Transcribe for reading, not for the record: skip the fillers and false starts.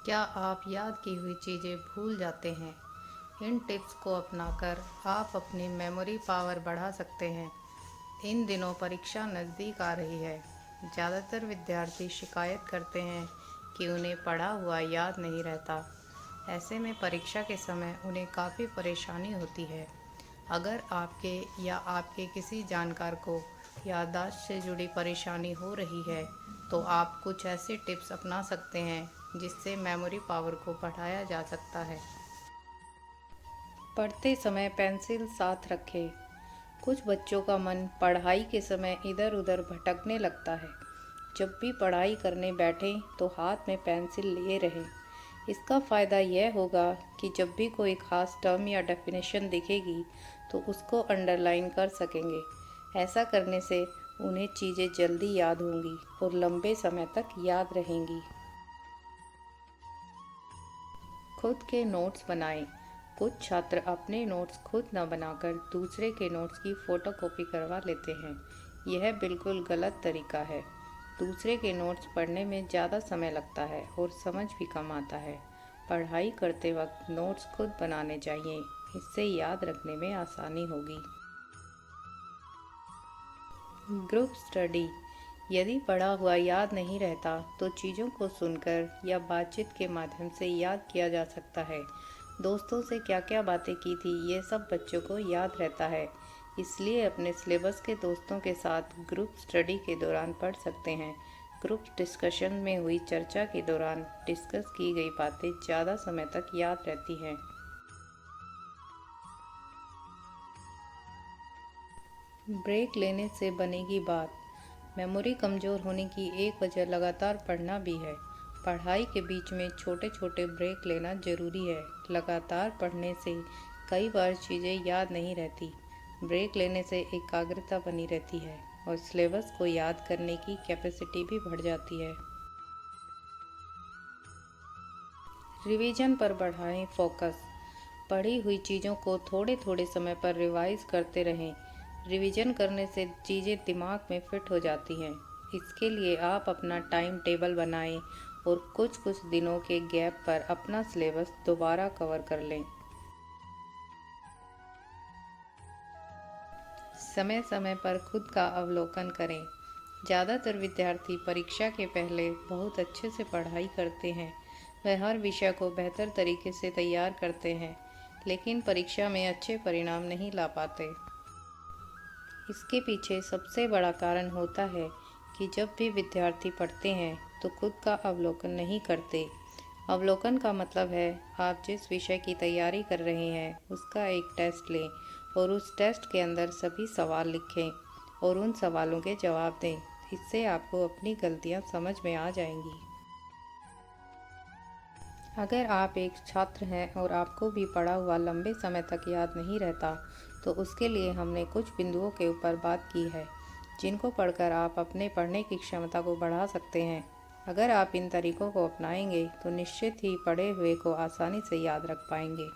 क्या आप याद की हुई चीज़ें भूल जाते हैं? इन टिप्स को अपनाकर आप अपनी मेमोरी पावर बढ़ा सकते हैं। इन दिनों परीक्षा नज़दीक आ रही है। ज़्यादातर विद्यार्थी शिकायत करते हैं कि उन्हें पढ़ा हुआ याद नहीं रहता। ऐसे में परीक्षा के समय उन्हें काफ़ी परेशानी होती है। अगर आपके या आपके किसी जानकार को याददाश्त से जुड़ी परेशानी हो रही है, तो आप कुछ ऐसे टिप्स अपना सकते हैं जिससे मेमोरी पावर को बढ़ाया जा सकता है। पढ़ते समय पेंसिल साथ रखें। कुछ बच्चों का मन पढ़ाई के समय इधर उधर भटकने लगता है। जब भी पढ़ाई करने बैठें तो हाथ में पेंसिल लिए रहें। इसका फ़ायदा यह होगा कि जब भी कोई ख़ास टर्म या डेफिनेशन दिखेगी तो उसको अंडरलाइन कर सकेंगे। ऐसा करने से उन्हें चीज़ें जल्दी याद होंगी और लंबे समय तक याद रहेंगी। खुद के नोट्स बनाएं। कुछ छात्र अपने नोट्स खुद न बनाकर दूसरे के नोट्स की फ़ोटोकॉपी करवा लेते हैं। यह बिल्कुल गलत तरीका है। दूसरे के नोट्स पढ़ने में ज़्यादा समय लगता है और समझ भी कम आता है। पढ़ाई करते वक्त नोट्स खुद बनाने चाहिए। इससे याद रखने में आसानी होगी। Group study. यदि पढ़ा हुआ याद नहीं रहता तो चीज़ों को सुनकर या बातचीत के माध्यम से याद किया जा सकता है। दोस्तों से क्या क्या बातें की थी ये सब बच्चों को याद रहता है। इसलिए अपने सिलेबस के दोस्तों के साथ ग्रुप स्टडी के दौरान पढ़ सकते हैं। ग्रुप डिस्कशन में हुई चर्चा के दौरान डिस्कस की गई बातें ज़्यादा समय तक याद रहती हैं। ब्रेक लेने से बनेगी बात। मेमोरी कमज़ोर होने की एक वजह लगातार पढ़ना भी है। पढ़ाई के बीच में छोटे छोटे ब्रेक लेना ज़रूरी है। लगातार पढ़ने से कई बार चीज़ें याद नहीं रहती। ब्रेक लेने से एकाग्रता बनी रहती है और सिलेबस को याद करने की कैपेसिटी भी बढ़ जाती है। रिवीजन पर बढ़ाएं फोकस। पढ़ी हुई चीज़ों को थोड़े थोड़े समय पर रिवाइज करते रहें। रिवीजन करने से चीज़ें दिमाग में फिट हो जाती हैं। इसके लिए आप अपना टाइम टेबल बनाएं और कुछ कुछ दिनों के गैप पर अपना सिलेबस दोबारा कवर कर लें। समय समय पर खुद का अवलोकन करें। ज़्यादातर विद्यार्थी परीक्षा के पहले बहुत अच्छे से पढ़ाई करते हैं। वह हर विषय को बेहतर तरीके से तैयार करते हैं, लेकिन परीक्षा में अच्छे परिणाम नहीं ला पाते। इसके पीछे सबसे बड़ा कारण होता है कि जब भी विद्यार्थी पढ़ते हैं तो खुद का अवलोकन नहीं करते। अवलोकन का मतलब है आप जिस विषय की तैयारी कर रहे हैं उसका एक टेस्ट लें और उस टेस्ट के अंदर सभी सवाल लिखें और उन सवालों के जवाब दें। इससे आपको अपनी गलतियां समझ में आ जाएंगी। अगर आप एक छात्र हैं और आपको भी पढ़ा हुआ लंबे समय तक याद नहीं रहता, तो उसके लिए हमने कुछ बिंदुओं के ऊपर बात की है, जिनको पढ़कर आप अपने पढ़ने की क्षमता को बढ़ा सकते हैं। अगर आप इन तरीकों को अपनाएंगे, तो निश्चित ही पढ़े हुए को आसानी से याद रख पाएंगे।